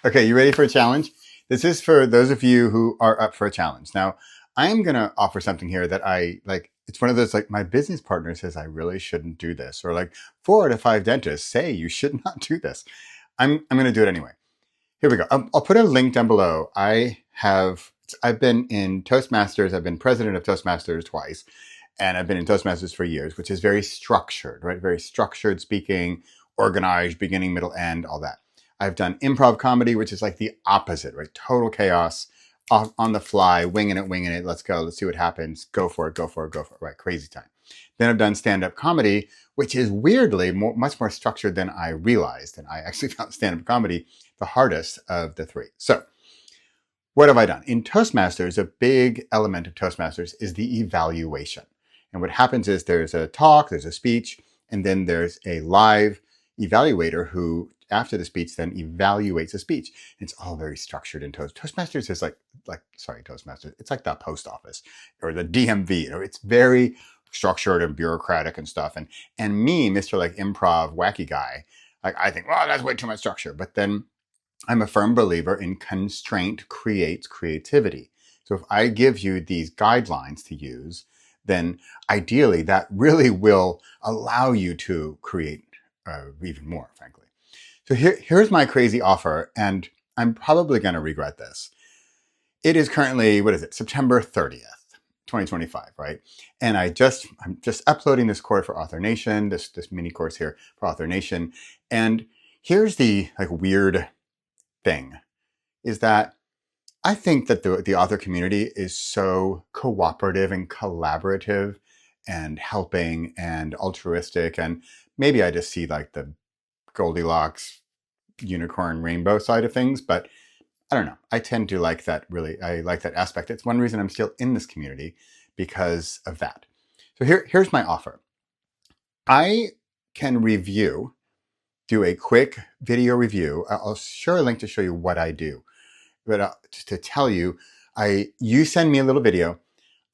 Okay, you ready for a challenge? This is for those of you who are up for a challenge. Now, I am going to offer something here that I like. It's one of those like my business partner says I really shouldn't do this, or like 4 out of 5 dentists say you should not do this. I'm going to do it anyway. Here we go. I'll put a link down below. I've been in Toastmasters. I've been president of Toastmasters twice, and I've been in Toastmasters for years, which is very structured, right? Very structured speaking, organized, beginning, middle, end, all that. I've done improv comedy, which is like the opposite, right? Total chaos, off on the fly, winging it. Let's go. Let's see what happens. Go for it. Right? Crazy time. Then I've done stand-up comedy, which is weirdly much more structured than I realized. And I actually found stand-up comedy the hardest of the three. So what have I done? In Toastmasters, a big element of Toastmasters is the evaluation. And what happens is there's a talk, there's a speech, and then there's a live evaluator who, after the speech, then evaluates the speech. And it's all very structured in Toastmasters is Toastmasters. It's like the post office or the DMV. It's very structured and bureaucratic and stuff. And me, Mr. like improv wacky guy, like I think, well, that's way too much structure. But then I'm a firm believer in constraint creates creativity. So if I give you these guidelines to use, then ideally that really will allow you to create even more, frankly. So here's my crazy offer, and I'm probably going to regret this. It is currently, September 30th, 2025, right? And I'm just uploading this course for Author Nation, this mini course here for Author Nation. And here's the like weird thing is that I think that the author community is so cooperative and collaborative and helping and altruistic. And maybe I just see like the Goldilocks unicorn rainbow side of things, but I don't know. I tend to like that I like that aspect. It's one reason I'm still in this community because of that. So here's my offer. I can do a quick video review. I'll share a link to show you what I do. But just to tell you, you send me a little video.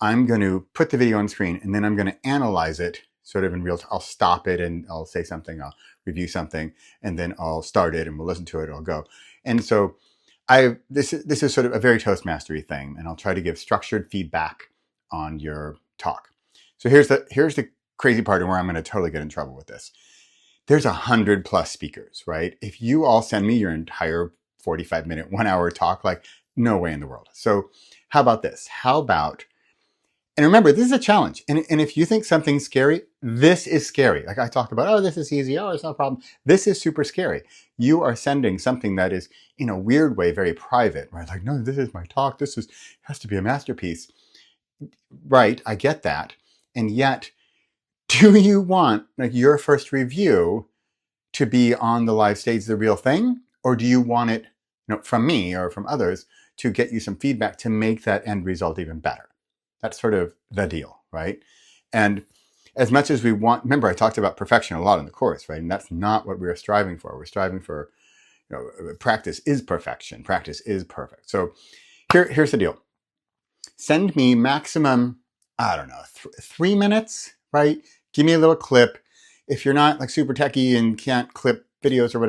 I'm going to put the video on screen, and then I'm going to analyze it sort of in real time. I'll stop it and I'll say something. I'll review something, and then I'll start it and we'll listen to it. I'll go. And so this is sort of a very Toastmastery thing, and I'll try to give structured feedback on your talk. So here's the crazy part, and where I'm going to totally get in trouble with this. There's 100+ speakers, right? If you all send me your entire 45-minute, 1-hour talk, like no way in the world. So how about this? And remember, this is a challenge. And if you think something's scary, this is scary. Like I talked about, oh, this is easy. Oh, it's not a problem. This is super scary. You are sending something that is in a weird way, very private, right? Like, no, this is my talk. Has to be a masterpiece. Right. I get that. And yet, do you want like your first review to be on the live stage, the real thing? Or do you want it from me or from others to get you some feedback to make that end result even better? That's sort of the deal, right? And as much as we want, remember I talked about perfection a lot in the course, right? And that's not what we're striving for. We're striving for, practice is perfection. Practice is perfect. So here's the deal. Send me maximum, I don't know, 3 minutes, right? Give me a little clip. If you're not like super techie and can't clip videos or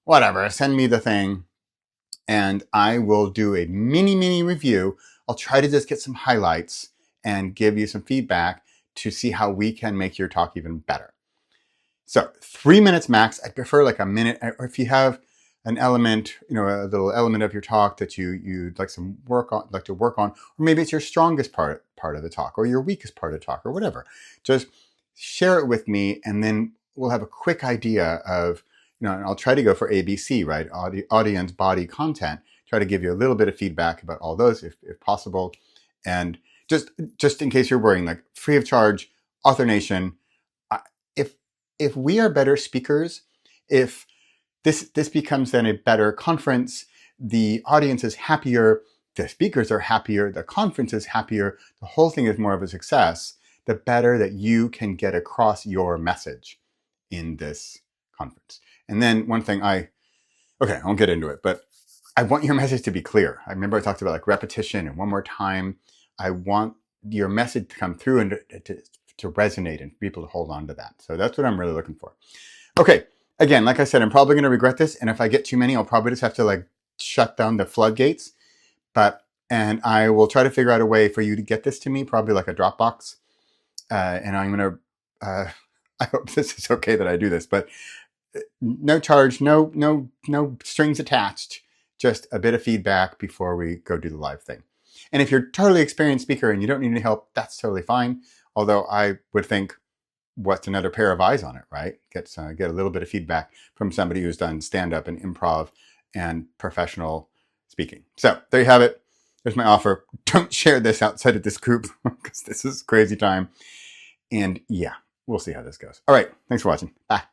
whatever, send me the thing and I will do a mini review. I'll try to just get some highlights and give you some feedback to see how we can make your talk even better. So 3 minutes max. I prefer like a minute, or if you have an element, a little element of your talk that you'd like to work on, or maybe it's your strongest part of the talk or your weakest part of the talk or whatever. Just share it with me, and then we'll have a quick idea of, and I'll try to go for ABC, right? Audience, body, content. Try to give you a little bit of feedback about all those if possible. And just in case you're worrying, like free of charge, Author Nation. If we are better speakers, if this becomes then a better conference, the audience is happier, the speakers are happier, the conference is happier, the whole thing is more of a success, the better that you can get across your message in this conference. And then one thing I won't get into it, but I want your message to be clear. I remember I talked about like repetition and one more time. I want your message to come through and to resonate and people to hold on to that. So that's what I'm really looking for. Okay. Again, like I said, I'm probably going to regret this. And if I get too many, I'll probably just have to like shut down the floodgates, and I will try to figure out a way for you to get this to me, probably like a Dropbox. And I'm going to, I hope this is okay that I do this, but no charge, no strings attached, just a bit of feedback before we go do the live thing. And if you're a totally experienced speaker and you don't need any help, that's totally fine. Although I would think, what's another pair of eyes on it, right? Get a little bit of feedback from somebody who's done stand-up and improv and professional speaking. So there you have it. There's my offer. Don't share this outside of this group because this is crazy time. And yeah, we'll see how this goes. All right. Thanks for watching. Bye.